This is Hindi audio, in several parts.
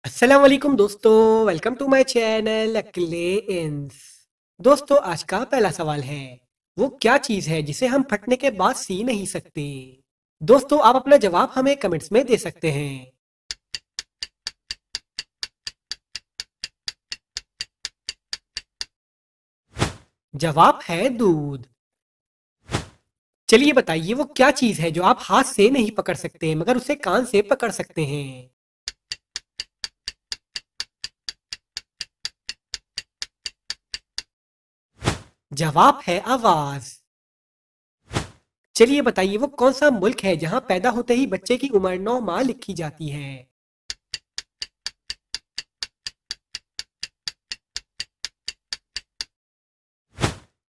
अस्सलाम वालेकुम दोस्तों। वेलकम टू माय चैनल अकेले इंस। दोस्तों, आज का पहला सवाल है, वो क्या चीज है जिसे हम फटने के बाद सी नहीं सकते। दोस्तों, आप अपना जवाब हमें कमेंट्स में दे सकते हैं। जवाब है दूध। चलिए बताइए, वो क्या चीज है जो आप हाथ से नहीं पकड़ सकते मगर उसे कान से पकड़ सकते हैं। जवाब है आवाज। चलिए बताइए, वो कौन सा मुल्क है जहां पैदा होते ही बच्चे की उम्र 9 माह लिखी जाती है।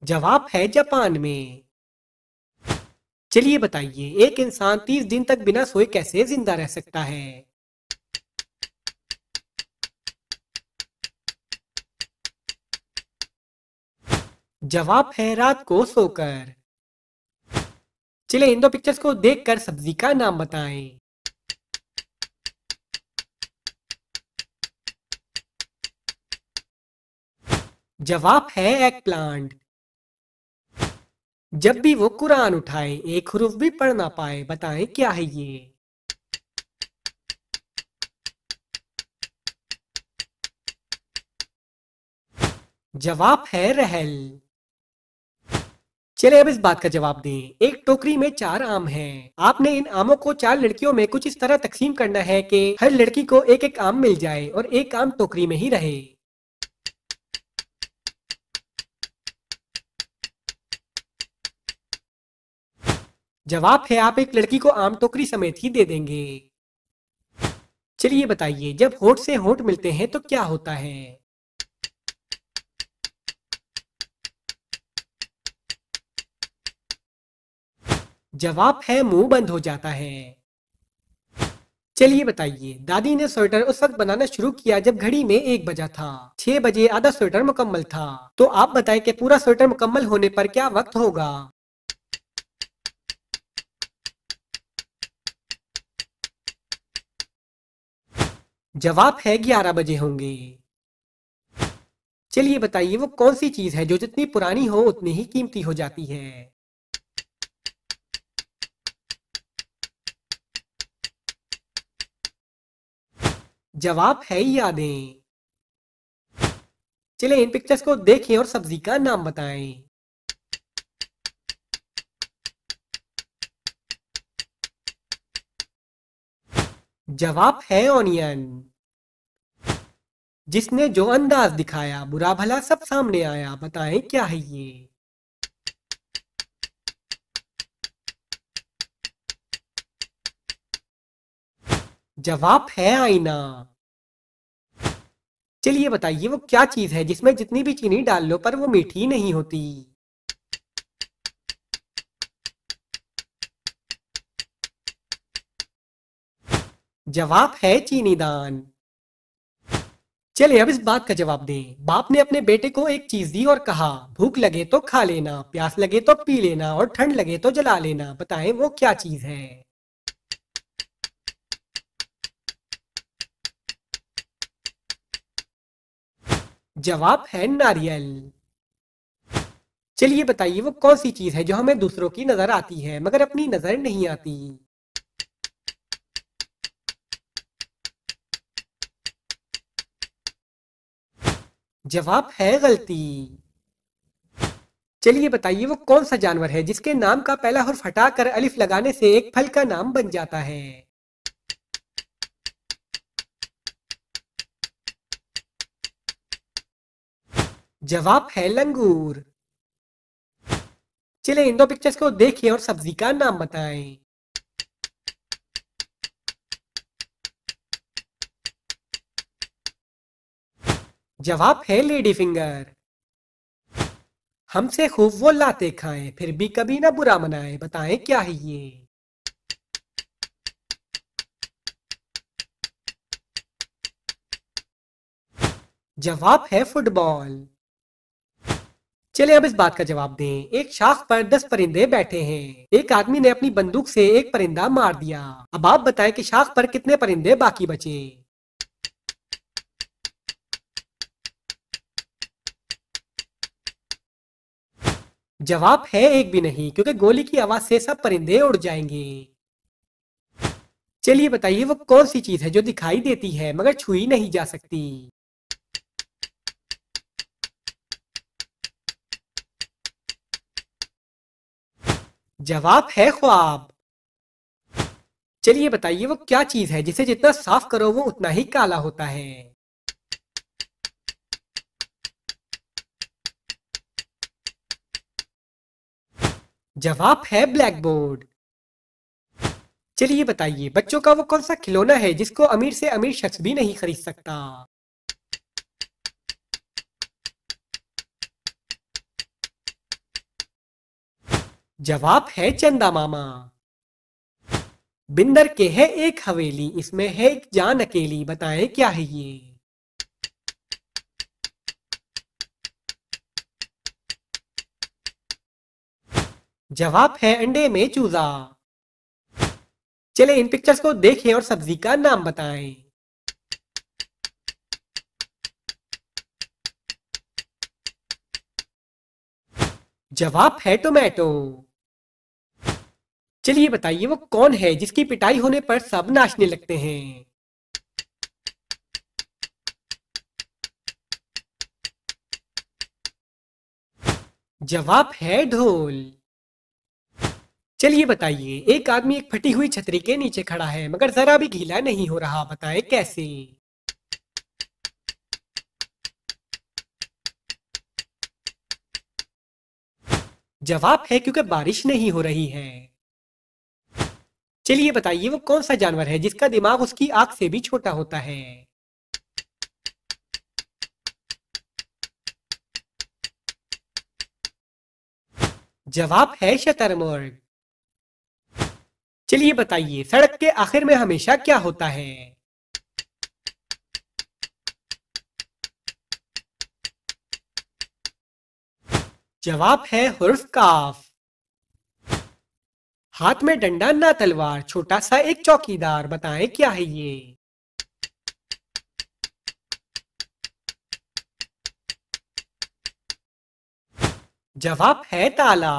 जवाब है जापान में। चलिए बताइए, एक इंसान 30 दिन तक बिना सोए कैसे जिंदा रह सकता है। जवाब है रात को सोकर। चलिए इन दो पिक्चर्स को देखकर सब्जी का नाम बताएं। जवाब है एग प्लांट। जब भी वो कुरान उठाए एक हरूफ भी पढ़ ना पाए, बताएं क्या है ये। जवाब है रहल। चले अब इस बात का जवाब दें, एक टोकरी में 4 आम हैं। आपने इन आमों को 4 लड़कियों में कुछ इस तरह तकसीम करना है कि हर लड़की को एक एक आम मिल जाए और एक आम टोकरी में ही रहे। जवाब है आप एक लड़की को आम टोकरी समेत ही दे देंगे। चलिए बताइए, जब होठ से होठ मिलते हैं तो क्या होता है। जवाब है मुंह बंद हो जाता है। चलिए बताइए, दादी ने स्वेटर उस वक्त बनाना शुरू किया जब घड़ी में 1 बजा था। 6 बजे आधा स्वेटर मुकम्मल था। तो आप बताएं कि पूरा स्वेटर मुकम्मल होने पर क्या वक्त होगा। जवाब है 11 बजे होंगे। चलिए बताइए, वो कौन सी चीज है जो जितनी पुरानी हो उतनी ही कीमती हो जाती है। जवाब है यादें। चलिए इन पिक्चर्स को देखें और सब्जी का नाम बताएं। जवाब है ऑनियन। जिसने जो अंदाज दिखाया बुरा भला सब सामने आया, बताएं क्या है ये। जवाब है आईना। चलिए बताइए, वो क्या चीज है जिसमें जितनी भी चीनी डाल लो पर वो मीठी नहीं होती। जवाब है चीनी दान। चलिए अब इस बात का जवाब दें, बाप ने अपने बेटे को एक चीज दी और कहा, भूख लगे तो खा लेना, प्यास लगे तो पी लेना और ठंड लगे तो जला लेना, बताएं वो क्या चीज है। जवाब है नारियल। चलिए बताइए, वो कौन सी चीज है जो हमें दूसरों की नजर आती है मगर अपनी नजर नहीं आती। जवाब है गलती। चलिए बताइए, वो कौन सा जानवर है जिसके नाम का पहला हुर्फ हटाकर अलिफ लगाने से एक फल का नाम बन जाता है। जवाब है लंगूर। चलिए इन दो पिक्चर्स को देखिए और सब्जी का नाम बताएं। जवाब है लेडी फिंगर। हमसे खूब वो लाते खाएं फिर भी कभी ना बुरा मनाएं, बताएं क्या है ये। जवाब है फुटबॉल। चलिए अब इस बात का जवाब दें, एक शाख पर 10 परिंदे बैठे हैं। एक आदमी ने अपनी बंदूक से एक परिंदा मार दिया। अब आप बताएं कि शाख पर कितने परिंदे बाकी बचे। जवाब है एक भी नहीं, क्योंकि गोली की आवाज से सब परिंदे उड़ जाएंगे। चलिए बताइए वो कौन सी चीज है जो दिखाई देती है मगर छुई नहीं जा सकती। जवाब है ख्वाब। चलिए बताइए वो क्या चीज है जिसे जितना साफ करो वो उतना ही काला होता है। जवाब है ब्लैक बोर्ड। चलिए बताइए बच्चों का वो कौन सा खिलौना है जिसको अमीर से अमीर शख्स भी नहीं खरीद सकता। जवाब है चंदा मामा। बिंदर के है एक हवेली, इसमें है एक जान अकेली, बताएं क्या है ये। जवाब है अंडे में चूजा। चले इन पिक्चर्स को देखें और सब्जी का नाम बताएं। जवाब है टोमेटो। चलिए बताइए वो कौन है जिसकी पिटाई होने पर सब नाचने लगते हैं। जवाब है ढोल। चलिए बताइए एक आदमी एक फटी हुई छतरी के नीचे खड़ा है मगर जरा भी गीला नहीं हो रहा, बताएं कैसे। जवाब है क्योंकि बारिश नहीं हो रही है। चलिए बताइए वो कौन सा जानवर है जिसका दिमाग उसकी आंख से भी छोटा होता है। जवाब है शतरमुर्ग। चलिए बताइए सड़क के आखिर में हमेशा क्या होता है। जवाब है हुर्फ काफ। हाथ में डंडा ना तलवार, छोटा सा एक चौकीदार, बताएं क्या है ये। जवाब है ताला।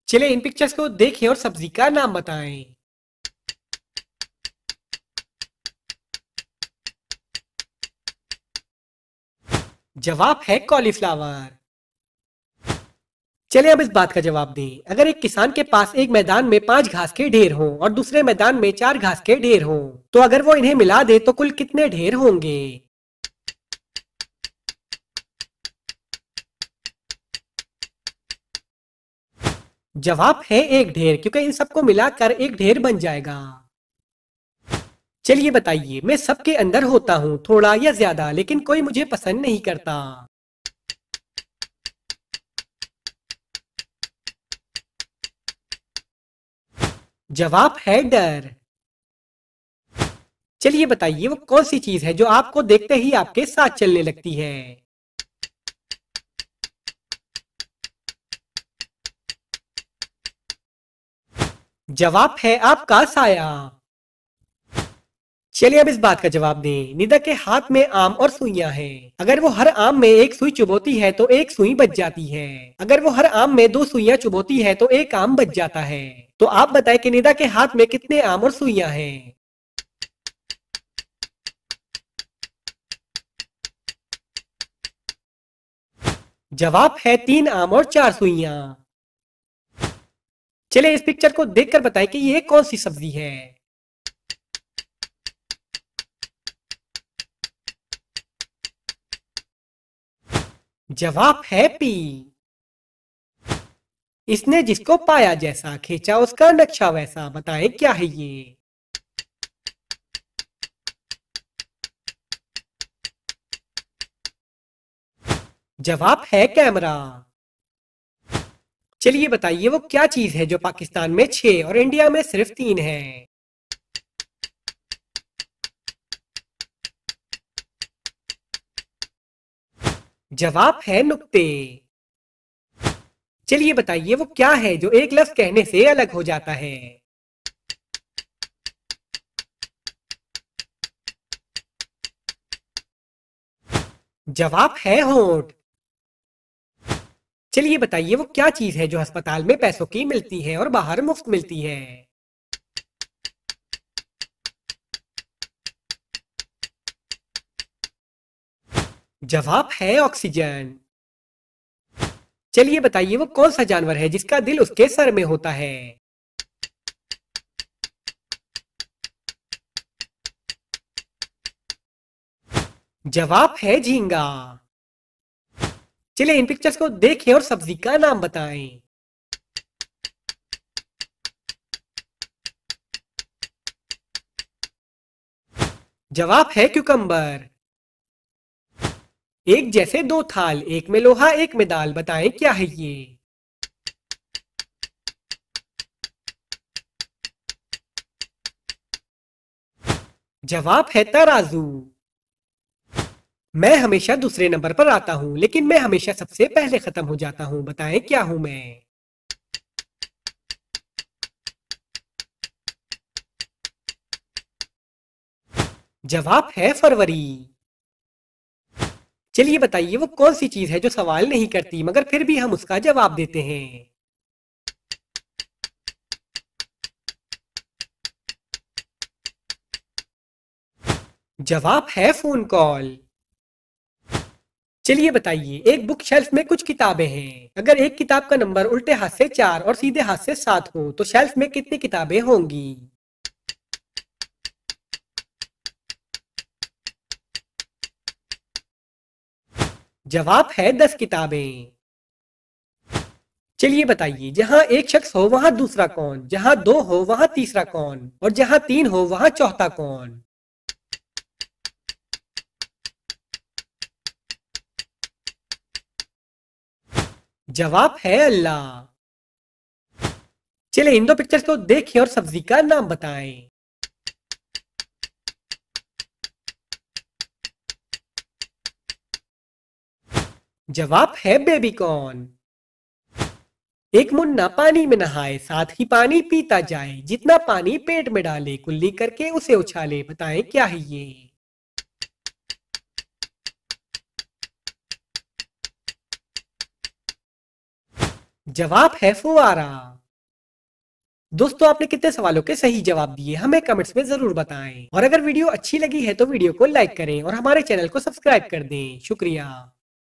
चले इन पिक्चर्स को देखें और सब्जी का नाम बताएं। जवाब है कॉलीफ्लावर। चलिए अब इस बात का जवाब दें, अगर एक किसान के पास एक मैदान में 5 घास के ढेर हों और दूसरे मैदान में 4 घास के ढेर हों, तो अगर वो इन्हें मिला दे तो कुल कितने ढेर होंगे। जवाब है एक ढेर, क्योंकि इन सबको मिलाकर एक ढेर बन जाएगा। चलिए बताइए मैं सबके अंदर होता हूँ थोड़ा या ज्यादा, लेकिन कोई मुझे पसंद नहीं करता। जवाब है डर। चलिए बताइए वो कौन सी चीज है जो आपको देखते ही आपके साथ चलने लगती है। जवाब है आपका साया। चलिए अब इस बात का जवाब दें, निदा के हाथ में आम और सुइयां हैं। अगर वो हर आम में एक सुई चुभोती है तो एक सुई बच जाती है। अगर वो हर आम में 2 सुइयां चुभोती है तो एक आम बच जाता है। तो आप बताएं कि निदा के हाथ में कितने आम और सुइयां हैं। जवाब है 3 आम और 4 सुइयां। चलिए इस पिक्चर को देखकर बताएं कि ये कौन सी सब्जी है। जवाब है पी। इसने जिसको पाया जैसा खींचा उसका नक्शा वैसा, बताएं क्या है ये। जवाब है कैमरा। चलिए बताइए वो क्या चीज है जो पाकिस्तान में 6 और इंडिया में सिर्फ 3 है। जवाब है नुक्ते। चलिए बताइए वो क्या है जो एक लफ्ज कहने से अलग हो जाता है। जवाब है होंठ। चलिए बताइए वो क्या चीज है जो अस्पताल में पैसों की मिलती है और बाहर मुफ्त मिलती है। जवाब है ऑक्सीजन। चलिए बताइए वो कौन सा जानवर है जिसका दिल उसके सर में होता है। जवाब है झींगा। चलिए इन पिक्चर्स को देखें और सब्जी का नाम बताएं। जवाब है क्यूकम्बर। एक जैसे दो थाल, एक में लोहा एक में दाल, बताएं क्या है ये। जवाब है तराजू। मैं हमेशा दूसरे नंबर पर आता हूँ लेकिन मैं हमेशा सबसे पहले खत्म हो जाता हूँ, बताएं क्या हूँ मैं। जवाब है फरवरी। चलिए बताइए वो कौन सी चीज है जो सवाल नहीं करती मगर फिर भी हम उसका जवाब देते हैं। जवाब है फोन कॉल। चलिए बताइए एक बुक शेल्फ में कुछ किताबें हैं, अगर एक किताब का नंबर उल्टे हाथ से 4 और सीधे हाथ से 7 हो तो शेल्फ में कितनी किताबें होंगी। जवाब है 10 किताबें। चलिए बताइए जहां एक शख्स हो वहां दूसरा कौन, जहां दो हो वहां तीसरा कौन, और जहां तीन हो वहां चौथा कौन। जवाब है अल्लाह। चलिए इन दो पिक्चर्स को देखें और सब्जी का नाम बताएं। जवाब है बेबी कॉर्न। एक मुन्ना पानी में नहाए साथ ही पानी पीता जाए, जितना पानी पेट में डाले कुल्ली करके उसे उछाले, बताएं क्या है ये। जवाब है फुवारा। दोस्तों आपने कितने सवालों के सही जवाब दिए हमें कमेंट्स में जरूर बताएं, और अगर वीडियो अच्छी लगी है तो वीडियो को लाइक करें और हमारे चैनल को सब्सक्राइब कर दें। शुक्रिया।